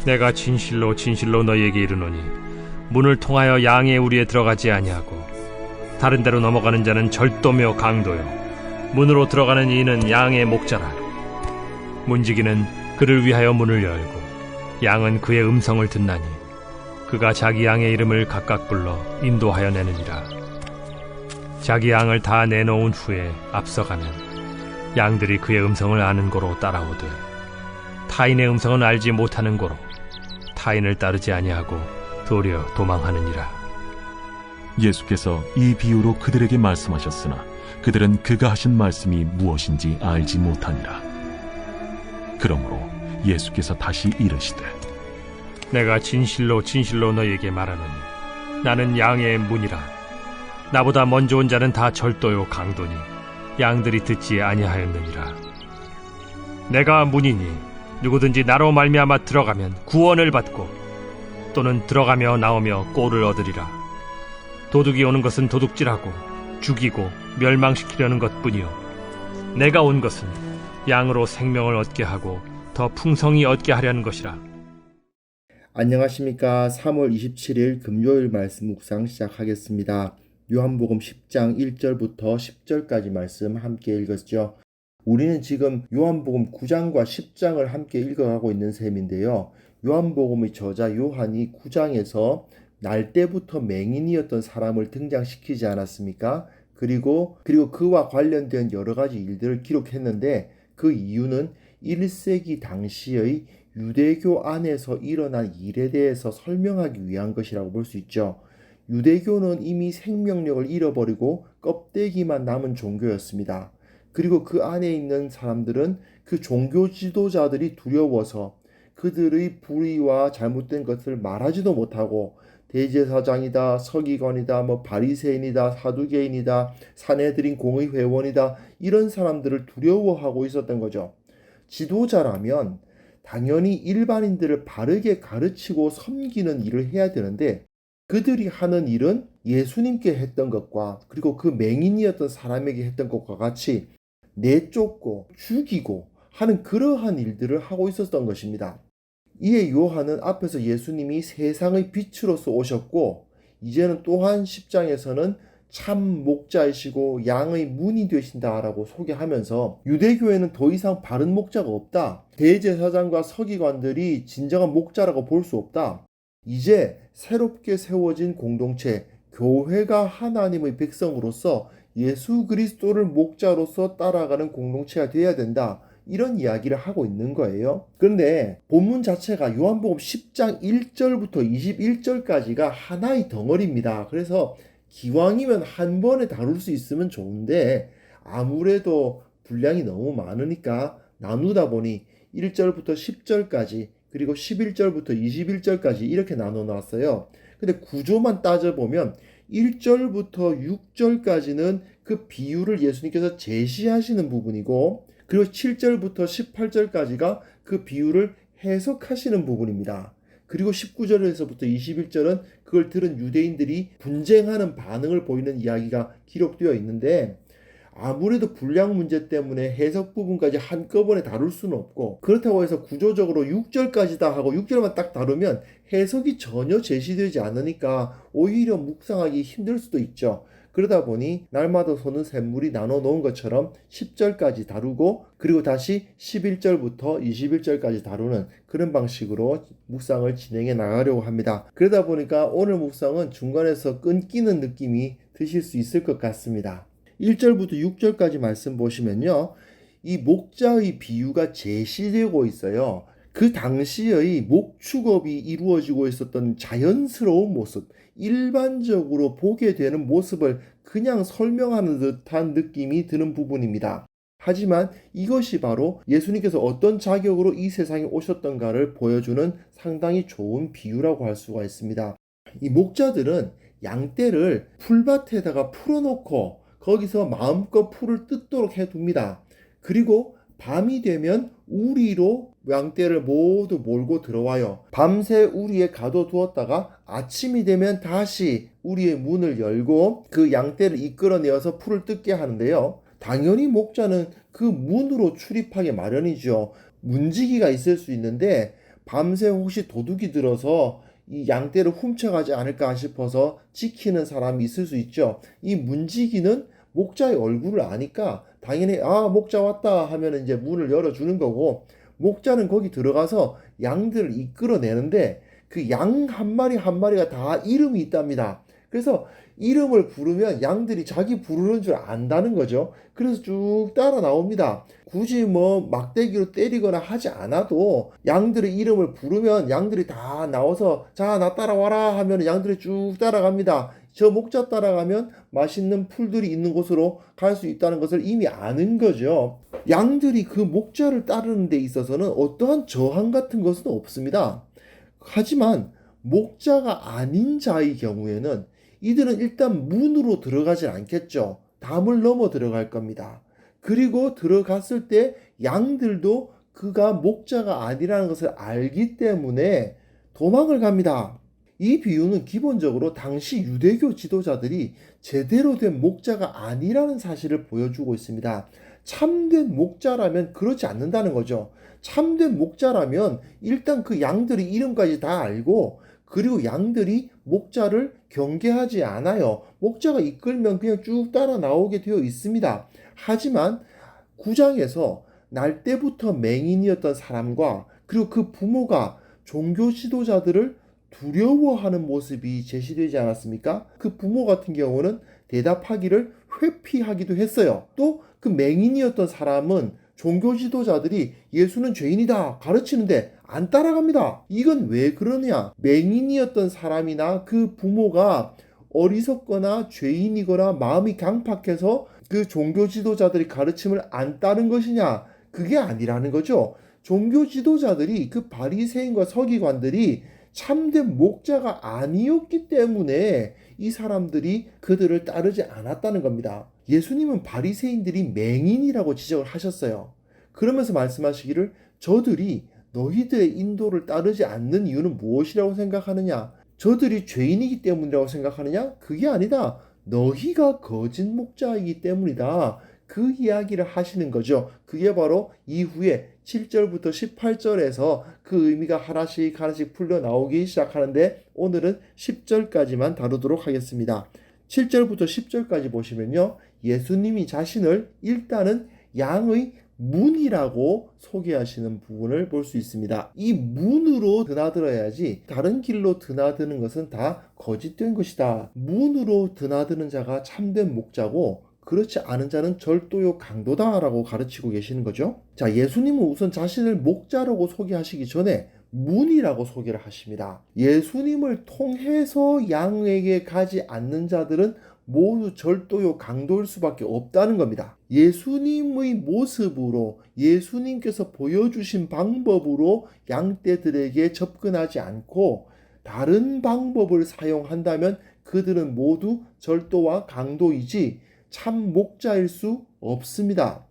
내가 진실로 진실로 너희에게 이르노니 문을 통하여 양의 우리에 들어가지 아니하고 다른 데로 넘어가는 자는 절도며 강도요 문으로 들어가는 이는 양의 목자라. 문지기는 그를 위하여 문을 열고 양은 그의 음성을 듣나니 그가 자기 양의 이름을 각각 불러 인도하여 내느니라. 자기 양을 다 내놓은 후에 앞서가면 양들이 그의 음성을 아는 고로 따라오되 타인의 음성은 알지 못하는 고로 타인을 따르지 아니하고 도리어 도망하느니라. 예수께서 이 비유로 그들에게 말씀하셨으나 그들은 그가 하신 말씀이 무엇인지 알지 못하니라. 그러므로 예수께서 다시 이르시되 내가 진실로 진실로 너희에게 말하노니 나는 양의 문이라. 나보다 먼저 온 자는 다 절도요 강도니 양들이 듣지 아니하였느니라. 내가 문이니 누구든지 나로 말미암아 들어가면 구원을 받고 또는 들어가며 나오며 꼴을 얻으리라. 도둑이 오는 것은 도둑질하고 죽이고 멸망시키려는 것뿐이요 내가 온 것은 양으로 생명을 얻게 하고 더 풍성히 얻게 하려는 것이라. 안녕하십니까. 3월 27일 금요일 말씀 묵상 시작하겠습니다. 요한복음 10장 1절부터 10절까지 말씀 함께 읽었죠. 우리는 지금 요한복음 9장과 10장을 함께 읽어가고 있는 셈인데요. 요한복음의 저자 요한이 9장에서 날 때부터 맹인이었던 사람을 등장시키지 않았습니까? 그리고 그와 관련된 여러 가지 일들을 기록했는데 그 이유는 1세기 당시의 유대교 안에서 일어난 일에 대해서 설명하기 위한 것이라고 볼 수 있죠. 유대교는 이미 생명력을 잃어버리고 껍데기만 남은 종교였습니다. 그리고 그 안에 있는 사람들은 그 종교 지도자들이 두려워서 그들의 불의와 잘못된 것을 말하지도 못하고 대제사장이다, 서기관이다, 바리새인이다, 사두개인이다, 산헤드린 공의회원이다 이런 사람들을 두려워하고 있었던 거죠. 지도자라면 당연히 일반인들을 바르게 가르치고 섬기는 일을 해야 되는데 그들이 하는 일은 예수님께 했던 것과 그리고 그 맹인이었던 사람에게 했던 것과 같이 내쫓고 죽이고 하는 그러한 일들을 하고 있었던 것입니다. 이에 요한은 앞에서 예수님이 세상의 빛으로서 오셨고 이제는 또한 10장에서는 참 목자이시고 양의 문이 되신다라고 소개하면서 유대교에는 더 이상 바른 목자가 없다. 대제사장과 서기관들이 진정한 목자라고 볼 수 없다. 이제 새롭게 세워진 공동체, 교회가 하나님의 백성으로서 예수 그리스도를 목자로서 따라가는 공동체가 되어야 된다. 이런 이야기를 하고 있는 거예요. 그런데 본문 자체가 요한복음 10장 1절부터 21절까지가 하나의 덩어리입니다. 그래서 기왕이면 한 번에 다룰 수 있으면 좋은데 아무래도 분량이 너무 많으니까 나누다 보니 1절부터 10절까지 그리고 11절부터 21절까지 이렇게 나눠놨어요. 근데 구조만 따져보면 1절부터 6절까지는 그 비유를 예수님께서 제시하시는 부분이고 그리고 7절부터 18절까지가 그 비유를 해석하시는 부분입니다. 그리고 19절에서부터 21절은 그걸 들은 유대인들이 분쟁하는 반응을 보이는 이야기가 기록되어 있는데 아무래도 분량 문제 때문에 해석 부분까지 한꺼번에 다룰 수는 없고 그렇다고 해서 구조적으로 6절까지다 하고 6절만 딱 다루면 해석이 전혀 제시되지 않으니까 오히려 묵상하기 힘들 수도 있죠. 그러다 보니 날마다 솟는 샘물이 나눠 놓은 것처럼 10절까지 다루고 그리고 다시 11절부터 21절까지 다루는 그런 방식으로 묵상을 진행해 나가려고 합니다. 그러다 보니까 오늘 묵상은 중간에서 끊기는 느낌이 드실 수 있을 것 같습니다. 1절부터 6절까지 말씀 보시면요. 이 목자의 비유가 제시되고 있어요. 그 당시의 목축업이 이루어지고 있었던 자연스러운 모습, 일반적으로 보게 되는 모습을 그냥 설명하는 듯한 느낌이 드는 부분입니다. 하지만 이것이 바로 예수님께서 어떤 자격으로 이 세상에 오셨던가를 보여주는 상당히 좋은 비유라고 할 수가 있습니다. 이 목자들은 양떼를 풀밭에다가 풀어놓고 거기서 마음껏 풀을 뜯도록 해둡니다. 그리고 밤이 되면 우리로 양떼를 모두 몰고 들어와요. 밤새 우리에 가둬두었다가 아침이 되면 다시 우리의 문을 열고 그 양떼를 이끌어내어서 풀을 뜯게 하는데요. 당연히 목자는 그 문으로 출입하기 마련이죠. 문지기가 있을 수 있는데 밤새 혹시 도둑이 들어서 이 양떼를 훔쳐가지 않을까 싶어서 지키는 사람이 있을 수 있죠. 이 문지기는 목자의 얼굴을 아니까 당연히 목자 왔다 하면 이제 문을 열어주는 거고, 목자는 거기 들어가서 양들을 이끌어내는데 그 양 한 마리 한 마리가 다 이름이 있답니다. 그래서 이름을 부르면 양들이 자기 부르는 줄 안다는 거죠. 그래서 쭉 따라 나옵니다. 굳이 뭐 막대기로 때리거나 하지 않아도 양들의 이름을 부르면 양들이 다 나와서 자, 나 따라와라 하면 양들이 쭉 따라갑니다. 저 목자 따라가면 맛있는 풀들이 있는 곳으로 갈 수 있다는 것을 이미 아는 거죠. 양들이 그 목자를 따르는 데 있어서는 어떠한 저항 같은 것은 없습니다. 하지만 목자가 아닌 자의 경우에는 이들은 일단 문으로 들어가지 않겠죠. 담을 넘어 들어갈 겁니다. 그리고 들어갔을 때 양들도 그가 목자가 아니라는 것을 알기 때문에 도망을 갑니다. 이 비유는 기본적으로 당시 유대교 지도자들이 제대로 된 목자가 아니라는 사실을 보여주고 있습니다. 참된 목자라면 그렇지 않는다는 거죠. 참된 목자라면 일단 그 양들의 이름까지 다 알고, 그리고 양들이 목자를 경계하지 않아요. 목자가 이끌면 그냥 쭉 따라 나오게 되어 있습니다. 하지만 9장에서 날 때부터 맹인이었던 사람과 그리고 그 부모가 종교 지도자들을 두려워하는 모습이 제시되지 않았습니까? 그 부모 같은 경우는 대답하기를 회피하기도 했어요. 또 그 맹인이었던 사람은 종교 지도자들이 예수는 죄인이다 가르치는데 안 따라갑니다. 이건 왜 그러냐? 맹인이었던 사람이나 그 부모가 어리석거나 죄인이거나 마음이 강팍해서 그 종교 지도자들이 가르침을 안 따른 것이냐? 그게 아니라는 거죠. 종교 지도자들이, 그 바리새인과 서기관들이 참된 목자가 아니었기 때문에 이 사람들이 그들을 따르지 않았다는 겁니다. 예수님은 바리새인들이 맹인이라고 지적을 하셨어요. 그러면서 말씀하시기를 저들이 너희들의 인도를 따르지 않는 이유는 무엇이라고 생각하느냐? 저들이 죄인이기 때문이라고 생각하느냐? 그게 아니다. 너희가 거짓 목자이기 때문이다. 그 이야기를 하시는 거죠. 그게 바로 이후에 7절부터 18절에서 그 의미가 하나씩 하나씩 풀려 나오기 시작하는데, 오늘은 10절까지만 다루도록 하겠습니다. 7절부터 10절까지 보시면요, 예수님이 자신을 일단은 양의 문이라고 소개하시는 부분을 볼 수 있습니다. 이 문으로 드나들어야지 다른 길로 드나드는 것은 다 거짓된 것이다. 문으로 드나드는 자가 참된 목자고 그렇지 않은 자는 절도요 강도다라고 가르치고 계시는 거죠. 자, 예수님은 우선 자신을 목자라고 소개하시기 전에 문이라고 소개를 하십니다. 예수님을 통해서 양에게 가지 않는 자들은 모두 절도요 강도일 수밖에 없다는 겁니다. 예수님의 모습으로, 예수님께서 보여주신 방법으로 양떼들에게 접근하지 않고 다른 방법을 사용한다면 그들은 모두 절도와 강도이지 참 목자일 수 없습니다.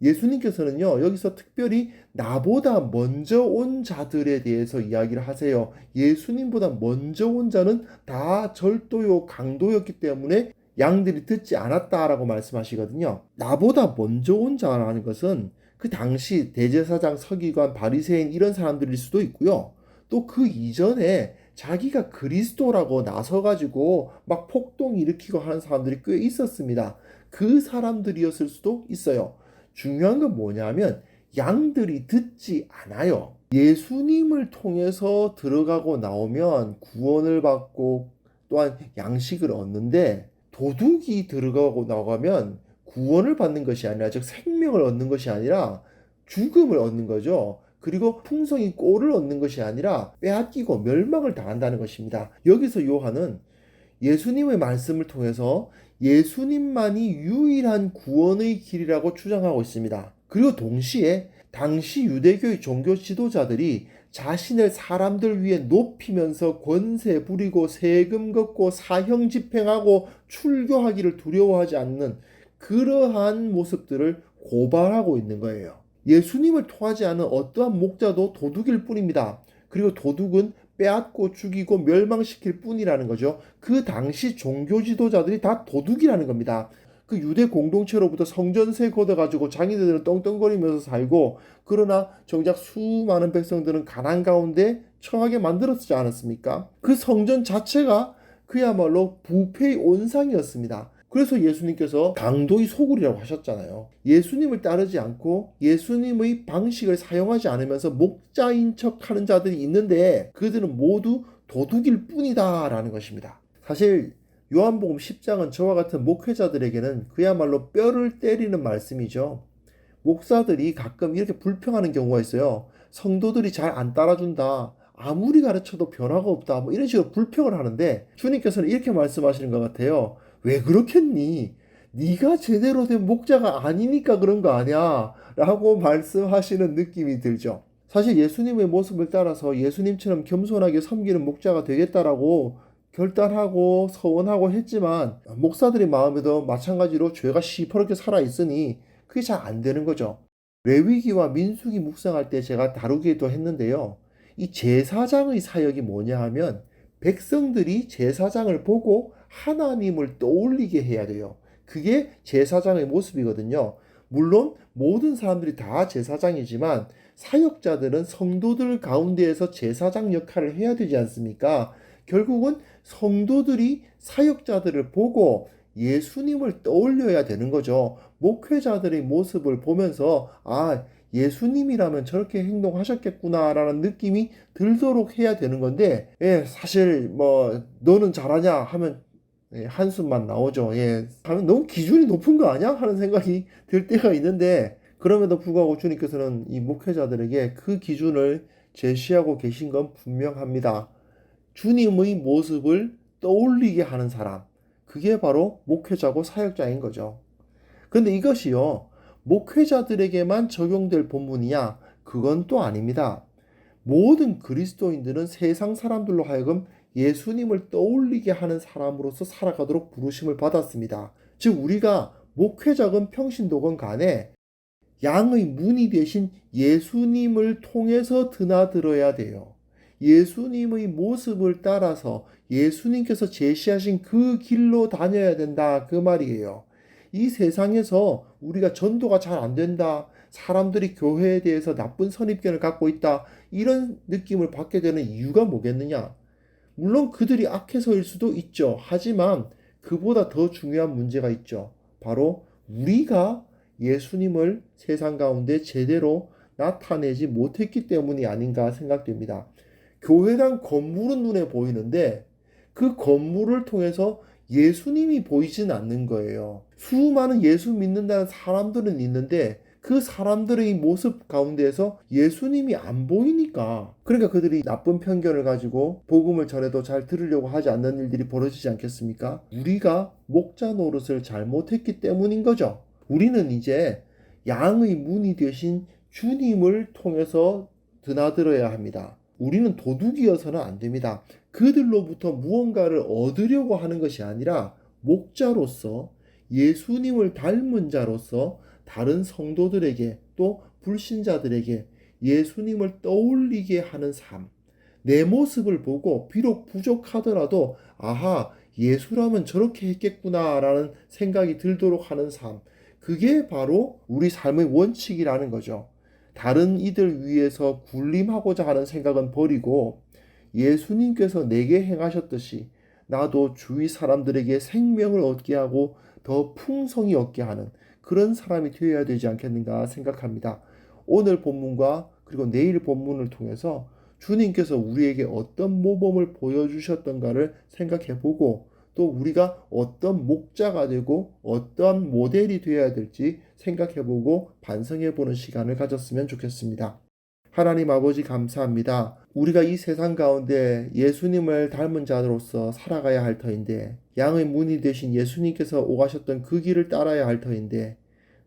예수님께서는요, 여기서 특별히 나보다 먼저 온 자들에 대해서 이야기를 하세요. 예수님보다 먼저 온 자는 다 절도요 강도였기 때문에 양들이 듣지 않았다라고 말씀하시거든요. 나보다 먼저 온 자라는 것은 그 당시 대제사장, 서기관, 바리새인 이런 사람들일 수도 있고요. 또 그 이전에 자기가 그리스도라고 나서가지고 막 폭동 일으키고 하는 사람들이 꽤 있었습니다. 그 사람들이었을 수도 있어요. 중요한 건 뭐냐면 양들이 듣지 않아요. 예수님을 통해서 들어가고 나오면 구원을 받고 또한 양식을 얻는데, 도둑이 들어가고 나가면 구원을 받는 것이 아니라, 즉 생명을 얻는 것이 아니라 죽음을 얻는 거죠. 그리고 풍성히 꼴을 얻는 것이 아니라 빼앗기고 멸망을 당한다는 것입니다. 여기서 요한은 예수님의 말씀을 통해서 예수님만이 유일한 구원의 길이라고 주장하고 있습니다. 그리고 동시에 당시 유대교의 종교 지도자들이 자신을 사람들 위해 높이면서 권세 부리고 세금 걷고 사형 집행하고 출교하기를 두려워하지 않는 그러한 모습들을 고발하고 있는 거예요. 예수님을 통하지 않은 어떠한 목자도 도둑일 뿐입니다. 그리고 도둑은 빼앗고 죽이고 멸망시킬 뿐이라는 거죠. 그 당시 종교 지도자들이 다 도둑이라는 겁니다. 그 유대 공동체로부터 성전세 걷어가지고 자기들은 떵떵거리면서 살고, 그러나 정작 수많은 백성들은 가난 가운데 처하게 만들었지 않았습니까? 그 성전 자체가 그야말로 부패의 온상이었습니다. 그래서 예수님께서 강도의 소굴이라고 하셨잖아요. 예수님을 따르지 않고 예수님의 방식을 사용하지 않으면서 목자인 척하는 자들이 있는데 그들은 모두 도둑일 뿐이다 라는 것입니다. 사실 요한복음 10장은 저와 같은 목회자들에게는 그야말로 뼈를 때리는 말씀이죠. 목사들이 가끔 이렇게 불평하는 경우가 있어요. 성도들이 잘 안 따라준다. 아무리 가르쳐도 변화가 없다. 뭐 이런 식으로 불평을 하는데 주님께서는 이렇게 말씀하시는 것 같아요. 왜 그렇겠니? 네가 제대로 된 목자가 아니니까 그런 거 아니야 라고 말씀하시는 느낌이 들죠. 사실 예수님의 모습을 따라서 예수님처럼 겸손하게 섬기는 목자가 되겠다라고 결단하고 서원하고 했지만 목사들의 마음에도 마찬가지로 죄가 시퍼렇게 살아있으니 그게 잘 안 되는 거죠. 레위기와 민수기 묵상할 때 제가 다루기도 했는데요. 이 제사장의 사역이 뭐냐 하면 백성들이 제사장을 보고 하나님을 떠올리게 해야 돼요. 그게 제사장의 모습이거든요. 물론 모든 사람들이 다 제사장이지만 사역자들은 성도들 가운데에서 제사장 역할을 해야 되지 않습니까? 결국은 성도들이 사역자들을 보고 예수님을 떠올려야 되는 거죠. 목회자들의 모습을 보면서 예수님이라면 저렇게 행동하셨겠구나라는 느낌이 들도록 해야 되는 건데, 사실 너는 잘하냐 하면 한숨만 나오죠. 하면 너무 기준이 높은 거 아니야? 하는 생각이 들 때가 있는데, 그럼에도 불구하고 주님께서는 이 목회자들에게 그 기준을 제시하고 계신 건 분명합니다. 주님의 모습을 떠올리게 하는 사람, 그게 바로 목회자고 사역자인 거죠. 그런데 이것이요, 목회자들에게만 적용될 본문이냐? 그건 또 아닙니다. 모든 그리스도인들은 세상 사람들로 하여금 예수님을 떠올리게 하는 사람으로서 살아가도록 부르심을 받았습니다. 즉 우리가 목회자건 평신도건 간에 양의 문이 되신 예수님을 통해서 드나들어야 돼요. 예수님의 모습을 따라서 예수님께서 제시하신 그 길로 다녀야 된다, 그 말이에요. 이 세상에서 우리가 전도가 잘 안 된다, 사람들이 교회에 대해서 나쁜 선입견을 갖고 있다, 이런 느낌을 받게 되는 이유가 뭐겠느냐? 물론 그들이 악해서일 수도 있죠. 하지만 그보다 더 중요한 문제가 있죠. 바로 우리가 예수님을 세상 가운데 제대로 나타내지 못했기 때문이 아닌가 생각됩니다. 교회당 건물은 눈에 보이는데 그 건물을 통해서 예수님이 보이진 않는 거예요. 수많은 예수 믿는다는 사람들은 있는데 그 사람들의 모습 가운데에서 예수님이 안 보이니까, 그러니까 그들이 나쁜 편견을 가지고 복음을 전해도 잘 들으려고 하지 않는 일들이 벌어지지 않겠습니까? 우리가 목자 노릇을 잘못했기 때문인 거죠. 우리는 이제 양의 문이 되신 주님을 통해서 드나들어야 합니다. 우리는 도둑이어서는 안 됩니다. 그들로부터 무언가를 얻으려고 하는 것이 아니라 목자로서 예수님을 닮은 자로서 다른 성도들에게 또 불신자들에게 예수님을 떠올리게 하는 삶, 내 모습을 보고 비록 부족하더라도 예수라면 저렇게 했겠구나라는 생각이 들도록 하는 삶, 그게 바로 우리 삶의 원칙이라는 거죠. 다른 이들 위해서 군림하고자 하는 생각은 버리고 예수님께서 내게 행하셨듯이 나도 주위 사람들에게 생명을 얻게 하고 더 풍성히 얻게 하는 그런 사람이 되어야 되지 않겠는가 생각합니다. 오늘 본문과 그리고 내일 본문을 통해서 주님께서 우리에게 어떤 모범을 보여주셨던가를 생각해보고 또 우리가 어떤 목자가 되고 어떤 모델이 되어야 될지 생각해보고 반성해보는 시간을 가졌으면 좋겠습니다. 하나님 아버지 감사합니다. 우리가 이 세상 가운데 예수님을 닮은 자로서 살아가야 할 터인데 양의 문이 되신 예수님께서 오가셨던 그 길을 따라야 할 터인데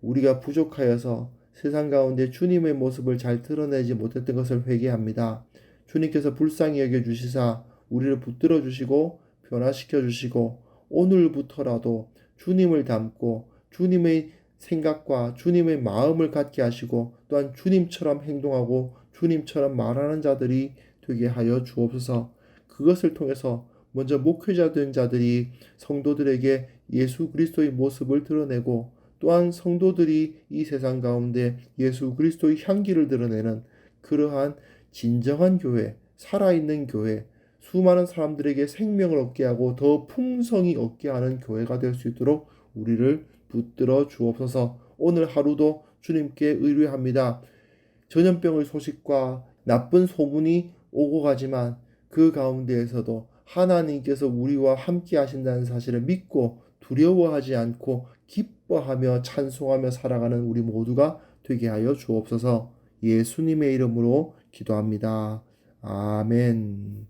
우리가 부족하여서 세상 가운데 주님의 모습을 잘 드러내지 못했던 것을 회개합니다. 주님께서 불쌍히 여겨주시사 우리를 붙들어 주시고 변화시켜 주시고 오늘부터라도 주님을 닮고 주님의 생각과 주님의 마음을 갖게 하시고 또한 주님처럼 행동하고 주님처럼 말하는 자들이 되게 하여 주옵소서. 그것을 통해서 먼저 목회자 된 자들이 성도들에게 예수 그리스도의 모습을 드러내고 또한 성도들이 이 세상 가운데 예수 그리스도의 향기를 드러내는 그러한 진정한 교회, 살아있는 교회, 수많은 사람들에게 생명을 얻게 하고 더 풍성히 얻게 하는 교회가 될 수 있도록 우리를 붙들어 주옵소서. 오늘 하루도 주님께 의뢰합니다. 전염병의 소식과 나쁜 소문이 오고 가지만 그 가운데에서도 하나님께서 우리와 함께 하신다는 사실을 믿고 두려워하지 않고 기뻐하며 찬송하며 살아가는 우리 모두가 되게 하여 주옵소서. 예수님의 이름으로 기도합니다. 아멘.